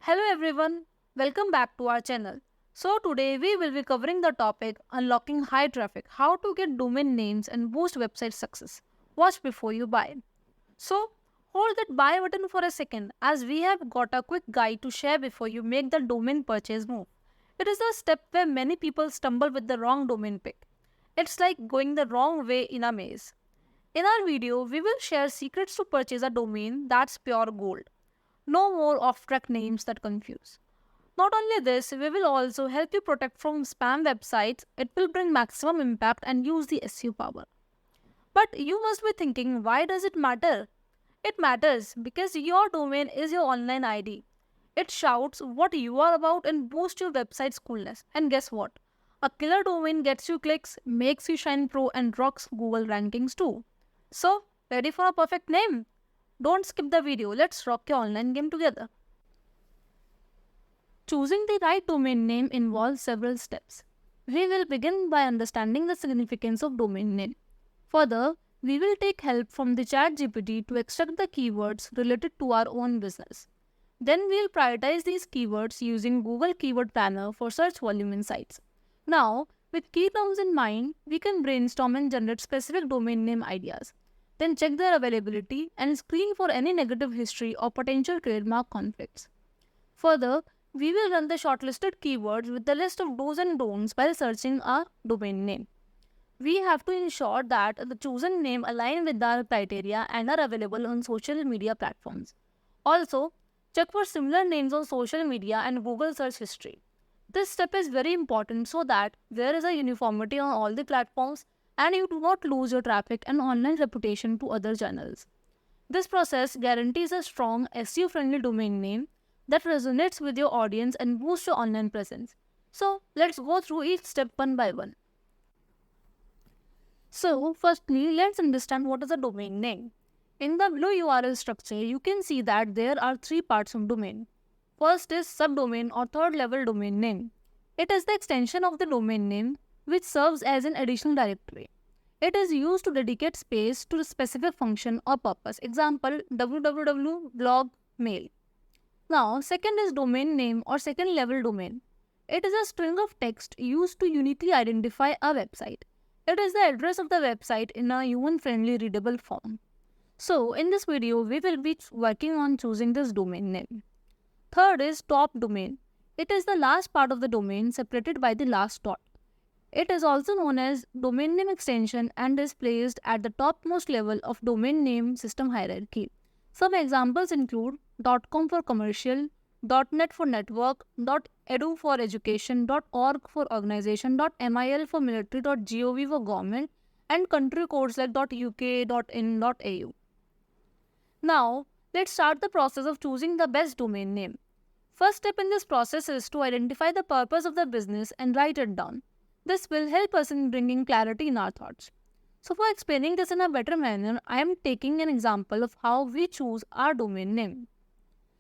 Hello everyone, welcome back to our channel. So today we will be covering the topic unlocking high traffic, how to get domain names and boost website success. Watch before you buy. So hold that buy button for a second as we have got a quick guide to share before you make the domain purchase move. It is a step where many people stumble with the wrong domain pick. It's like going the wrong way in a maze. In our video, we will share secrets to purchase a domain that's pure gold. No more off-track names that confuse. Not only this, we will also help you protect from spam websites. It will bring maximum impact and use the SEO power. But you must be thinking, why does it matter? It matters because your domain is your online ID. It shouts what you are about and boosts your website's coolness. And guess what? A killer domain gets you clicks, makes you shine pro and rocks Google rankings too. So, ready for a perfect name? Don't skip the video, let's rock your online game together. Choosing the right domain name involves several steps. We will begin by understanding the significance of domain name. Further, we will take help from the ChatGPT to extract the keywords related to our own business. Then we will prioritize these keywords using Google Keyword Planner for search volume insights. Now, with key terms in mind, we can brainstorm and generate specific domain name ideas. Then check their availability and screen for any negative history or potential trademark conflicts. Further, we will run the shortlisted keywords with the list of do's and don'ts while searching our domain name. We have to ensure that the chosen name aligns with our criteria and are available on social media platforms. Also, check for similar names on social media and Google search history. This step is very important so that there is a uniformity on all the platforms and you do not lose your traffic and online reputation to other channels. This process guarantees a strong SEO-friendly domain name that resonates with your audience and boosts your online presence. So, let's go through each step one by one. So, firstly, let's understand what is a domain name. In the below URL structure, you can see that there are three parts of domain. First is subdomain or third level domain name. It is the extension of the domain name which serves as an additional directory. It is used to dedicate space to a specific function or purpose. Example, www.blog.mail. Now, second is domain name or second level domain. It is a string of text used to uniquely identify a website. It is the address of the website in a human-friendly readable form. So, in this video, we will be working on choosing this domain name. Third is top domain. It is the last part of the domain separated by the last dot. It is also known as domain name extension and is placed at the topmost level of domain name system hierarchy. Some examples include .com for commercial, .net for network, .edu for education, .org for organization, .mil for military, .gov for government, and country codes like .uk, .in, .au. Now, let's start the process of choosing the best domain name. First step in this process is to identify the purpose of the business and write it down. This will help us in bringing clarity in our thoughts. So for explaining this in a better manner, I am taking an example of how we choose our domain name.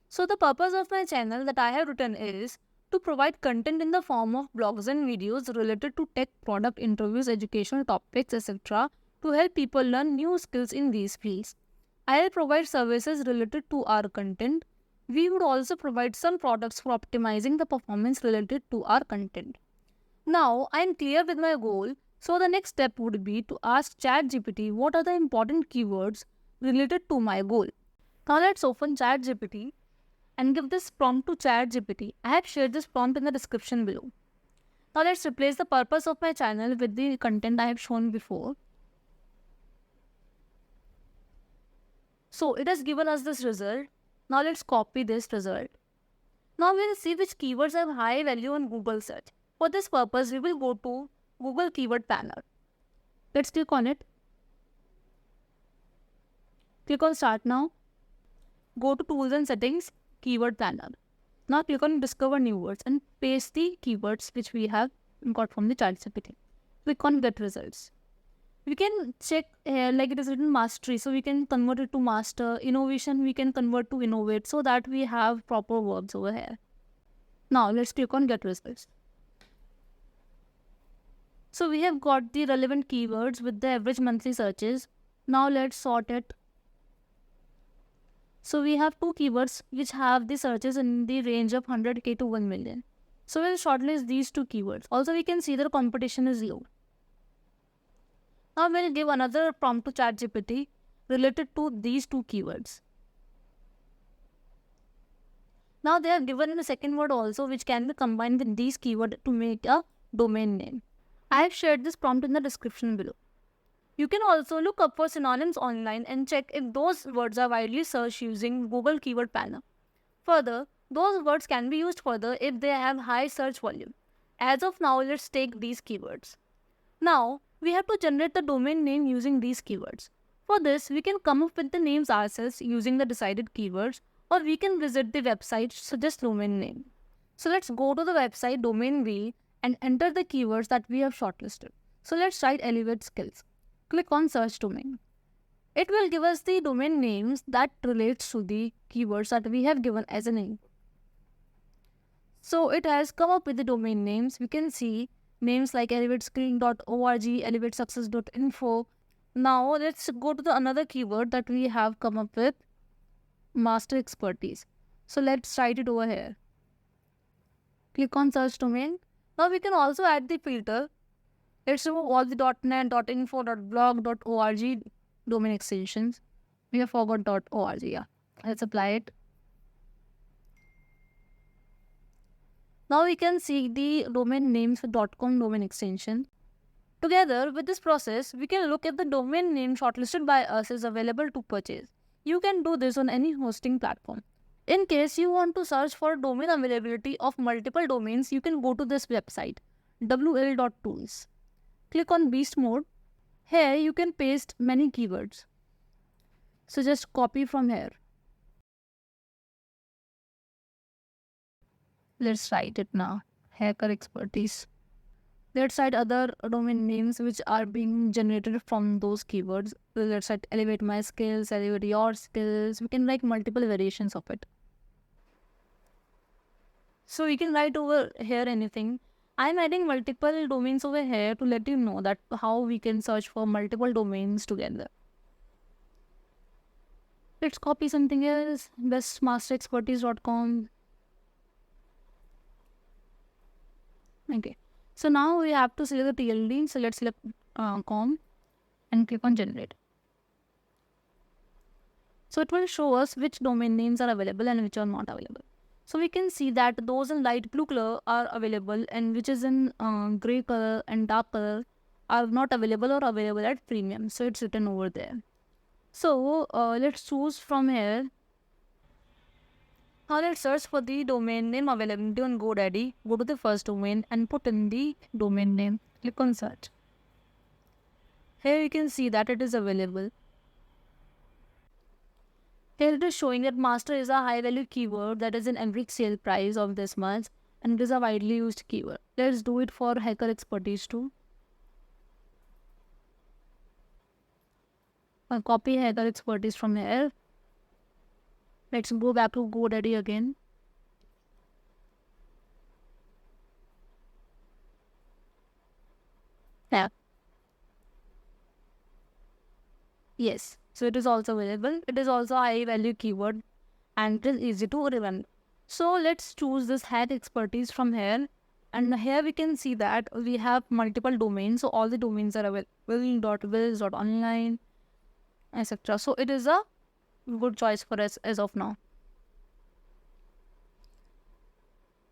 So the purpose of my channel that I have written is to provide content in the form of blogs and videos related to tech, product, interviews, educational topics, etc. to help people learn new skills in these fields. I will provide services related to our content. We would also provide some products for optimizing the performance related to our content. Now, I am clear with my goal, so the next step would be to ask ChatGPT what are the important keywords related to my goal. Now, let's open ChatGPT and give this prompt to ChatGPT. I have shared this prompt in the description below. Now, let's replace the purpose of my channel with the content I have shown before. So, it has given us this result. Now, let's copy this result. Now, we will see which keywords have high value on Google search. For this purpose, we will go to Google Keyword Planner. Let's click on it. Click on Start Now. Go to Tools and Settings, Keyword Planner. Now click on Discover New Words and paste the keywords which we have got from the ChatGPT. Click on Get Results. We can check like it is written Mastery, so we can convert it to Master. Innovation, we can convert to Innovate so that we have proper verbs over here. Now let's click on Get Results. So we have got the relevant keywords with the average monthly searches. Now let's sort it. So we have two keywords which have the searches in the range of 100k to 1 million. So we'll shortlist these two keywords. Also, we can see that the competition is low. Now we'll give another prompt to ChatGPT related to these two keywords. Now they have given a second word also which can be combined with these keywords to make a domain name. I have shared this prompt in the description below. You can also look up for synonyms online and check if those words are widely searched using Google Keyword Planner. Further, those words can be used further if they have high search volume. As of now, let's take these keywords. Now, we have to generate the domain name using these keywords. For this, we can come up with the names ourselves using the decided keywords, or we can visit the website suggest domain name. So let's go to the website domain wheel and enter the keywords that we have shortlisted. So let's write Elevate Skills. Click on search domain. It will give us the domain names that relates to the keywords that we have given as a name. So it has come up with the domain names. We can see names like elevatescreen.org, elevatesuccess.info. Now let's go to the another keyword that we have come up with, master expertise. So let's write it over here. Click on search domain. Now we can also add the filter. Let's remove all the .net, .info, .blog, .org domain extensions. We have forgot .org, yeah. Let's apply it. Now we can see the domain names for .com domain extension. Together with this process, we can look at the domain name shortlisted by us is available to purchase. You can do this on any hosting platform. In case you want to search for domain availability of multiple domains, you can go to this website, wl.tools. Click on beast mode. Here you can paste many keywords. So just copy from here. Let's write it now. Hacker expertise. Let's write other domain names which are being generated from those keywords. Let's write Elevate MySkill, Elevate Your Skills. We can write multiple variations of it. So we can write over here anything. I'm adding multiple domains over here to let you know that how we can search for multiple domains together. Let's copy something else. bestmasterexpertise.com. Okay. So now we have to select the TLD. So let's select com and click on generate. So it will show us which domain names are available and which are not available. So we can see that those in light blue color are available and which is in gray color and dark color are not available or available at premium. So it's written over there. So let's choose from here. Now let's search for the domain name availability on GoDaddy. Go to the first domain and put in the domain name. Click on search. Here you can see that it is available. Here it is showing that master is a high value keyword that is in every sale price of this month and it is a widely used keyword. Let's do it for hacker expertise too. I'll copy hacker expertise from here. Let's go back to GoDaddy again. Yeah. Yes. So it is also available. It is also a high value keyword and it is easy to remember. So let's choose this hack expertise from here. And here we can see that we have multiple domains. So all the domains are available, .wiz, .online, etc. So it is a good choice for us as of now.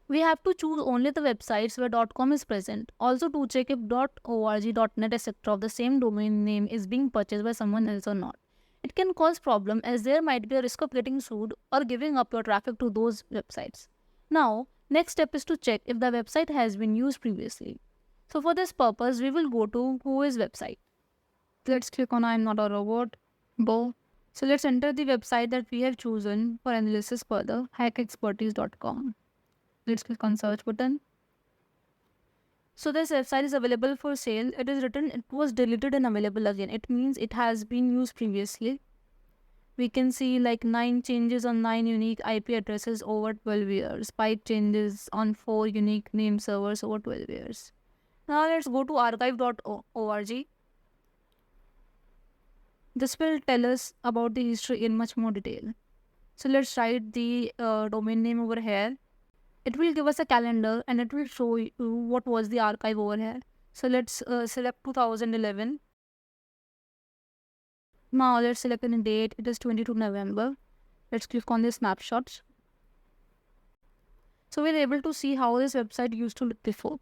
We have to choose only the websites where .com is present. Also to check if .org, .net, etc. of the same domain name is being purchased by someone else or not. It can cause problem as there might be a risk of getting sued or giving up your traffic to those websites. Now, next step is to check if the website has been used previously. So for this purpose, we will go to Whois website. Let's click on I'm not a robot. Go. So let's enter the website that we have chosen for analysis further, hackexpertise.com. Let's click on search button. So this website is available for sale. It is written it was deleted and available again. It means it has been used previously. We can see like 9 changes on 9 unique IP addresses over 12 years. 5 changes on 4 unique name servers over 12 years. Now let's go to archive.org. This will tell us about the history in much more detail. So let's write the domain name over here. It will give us a calendar and it will show you what was the archive over here. So let's select 2011. Now let's select a date. It is 22 November. Let's click on the snapshots. So we're able to see how this website used to look before.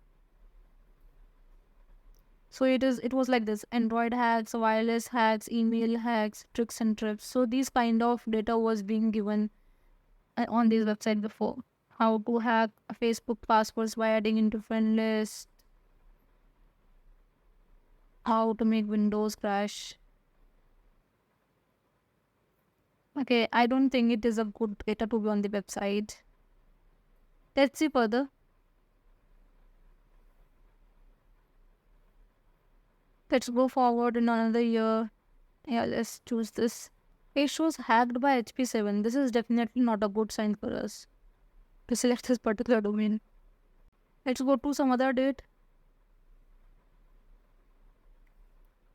So it was like this: Android hacks, wireless hacks, email hacks, tricks and tips. So these kind of data was being given on this website before. How to hack Facebook passwords by adding into friend list. How to make Windows crash. Okay, I don't think it is a good data to be on the website. Let's see further. Let's go forward in another year. Yeah, let's choose this. It shows hacked by HP7. This is definitely not a good sign for us to select this particular domain. Let's go to some other date.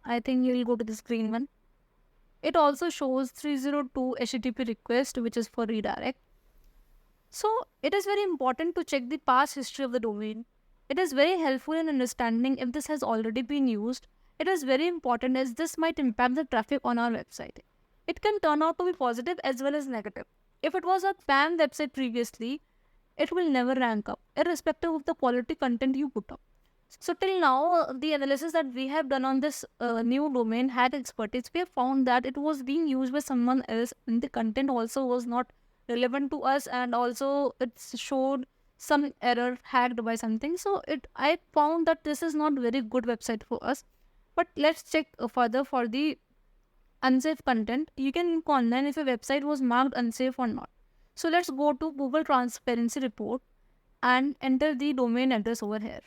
I think you'll go to this green one. It also shows 302 HTTP request, which is for redirect. So it is very important to check the past history of the domain. It is very helpful in understanding if this has already been used. It is very important as this might impact the traffic on our website. It can turn out to be positive as well as negative. If it was a spam website previously, it will never rank up, irrespective of the quality content you put up. So till now, the analysis that we have done on this new domain, Hack Expertise, we have found that it was being used by someone else and the content also was not relevant to us, and also it showed some error hacked by something. So I found that this is not very good website for us. But let's check further for the unsafe content. You can look online if a website was marked unsafe or not. So let's go to Google Transparency Report and enter the domain address over here.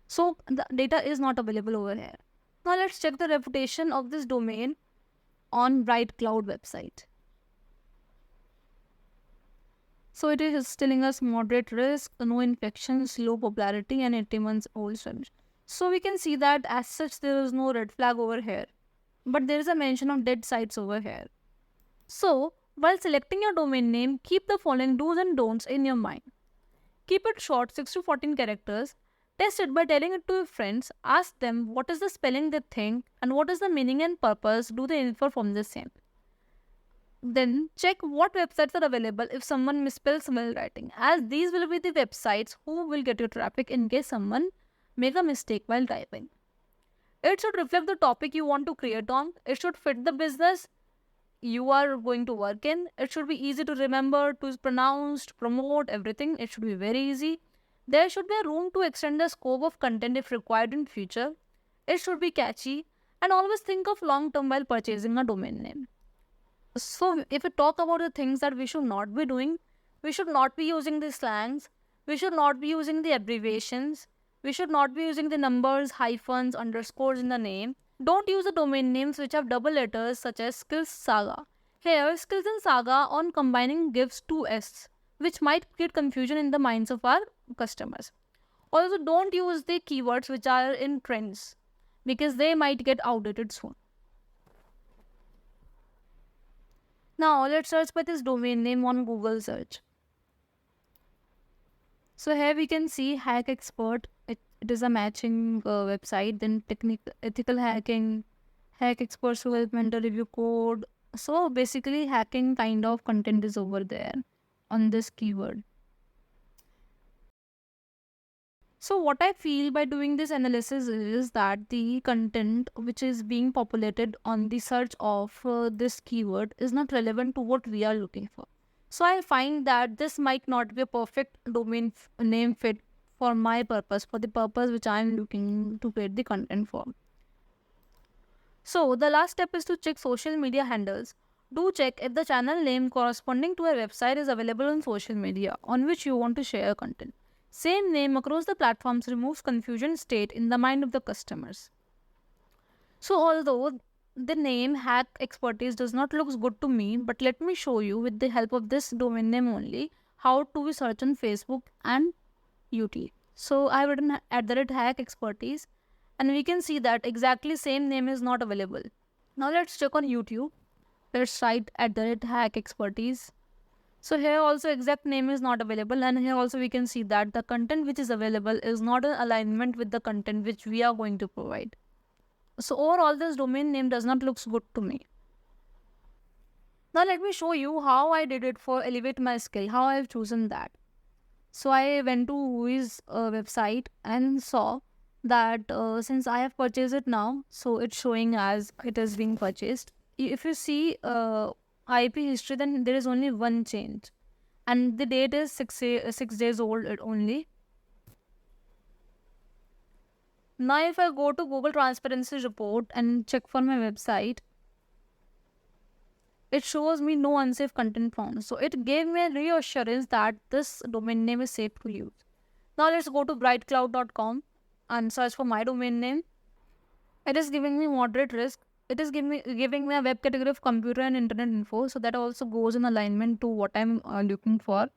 So the data is not available over here. Now let's check the reputation of this domain on Bright Cloud website. So it is telling us moderate risk, no infections, low popularity, and 80 months old service. So we can see that as such there is no red flag over here, but there is a mention of dead sites over here. So while selecting your domain name, keep the following do's and don'ts in your mind. Keep it short, 6 to 14 characters. Test it by telling it to your friends. Ask them what is the spelling they think and what is the meaning and purpose do they infer from the same. Then check what websites are available if someone misspells while writing, as these will be the websites who will get your traffic in case someone make a mistake while typing. It should reflect the topic you want to create on. It should fit the business you are going to work in. It should be easy to remember, to pronounce, to promote, everything. It should be very easy. There should be a room to extend the scope of content if required in future. It should be catchy, and always think of long term while purchasing a domain name. So if we talk about the things that we should not be doing, we should not be using the slangs, we should not be using the abbreviations, we should not be using the numbers, hyphens, underscores in the name. Don't use the domain names which have double letters such as Skills Saga. Here, Skills and Saga on combining gives two S, which might create confusion in the minds of our customers. Also, don't use the keywords which are in trends because they might get outdated soon. Now let's search by this domain name on Google search. So here we can see Hack Expert. It is a matching website. Then ethical hacking, Hack Experts developmental review code. So basically hacking kind of content is over there on this keyword. So what I feel by doing this analysis is that the content which is being populated on the search of this keyword is not relevant to what we are looking for. So I find that this might not be a perfect domain name fit for my purpose, for the purpose which I am looking to create the content for. So the last step is to check social media handles. Do check if the channel name corresponding to a website is available on social media on which you want to share content. Same name across the platforms removes confusion state in the mind of the customers. So although the name Hack Expertise does not look good to me, but let me show you with the help of this domain name only how to be search on Facebook and YouTube. So I have written @Hack Expertise and we can see that exactly same name is not available. Now let's check on YouTube. Let's write @hack expertise. So here also exact name is not available, and here also we can see that the content which is available is not in alignment with the content which we are going to provide. So overall this domain name does not look good to me. Now let me show you how I did it for Elevate My Skill, how I have chosen that. So I went to Whois website and saw that since I have purchased it now, so it's showing as it is being purchased. If you see IP history, then there is only one change, and the date is 6 days old only. Now if I go to Google Transparency Report and check for my website, it shows me no unsafe content found. So it gave me a reassurance that this domain name is safe to use. Now let's go to brightcloud.com and search for my domain name. It is giving me moderate risk. It is giving me a web category of computer and internet info. So that also goes in alignment to what I'm looking for.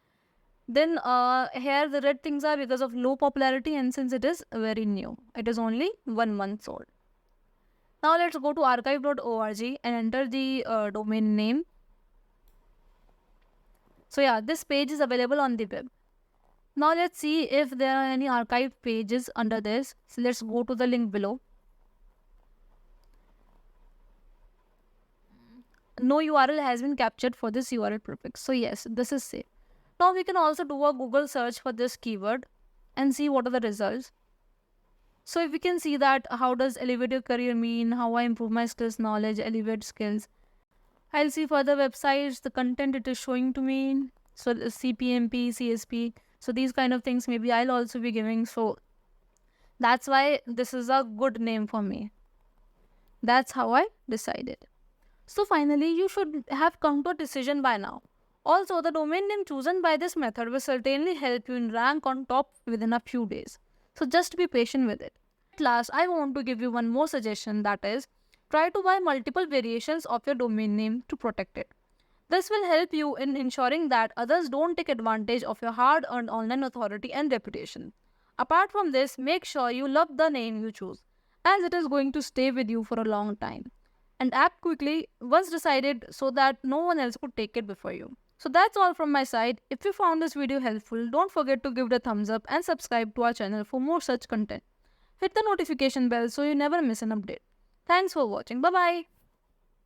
Then here the red things are because of low popularity, and since it is very new. It is only 1 month old. Now let's go to archive.org and enter the domain name. So yeah, this page is available on the web. Now let's see if there are any archive pages under this. So let's go to the link below. No URL has been captured for this URL prefix. So yes, this is safe. Now we can also do a Google search for this keyword and see what are the results. So if we can see that how does elevate your career mean, how I improve my skills knowledge, elevate skills. I'll see further websites, the content it is showing to me. So CPMP, CSP. So these kind of things maybe I'll also be giving. So that's why this is a good name for me. That's how I decided. So finally, you should have come to a decision by now. Also, the domain name chosen by this method will certainly help you in rank on top within a few days. So just be patient with it. At last, I want to give you one more suggestion, that is, try to buy multiple variations of your domain name to protect it. This will help you in ensuring that others don't take advantage of your hard-earned online authority and reputation. Apart from this, make sure you love the name you choose, as it is going to stay with you for a long time. And act quickly once decided so that no one else could take it before you. So that's all from my side. If you found this video helpful, don't forget to give it a thumbs up and subscribe to our channel for more such content. Hit the notification bell so you never miss an update. Thanks for watching. Bye-bye.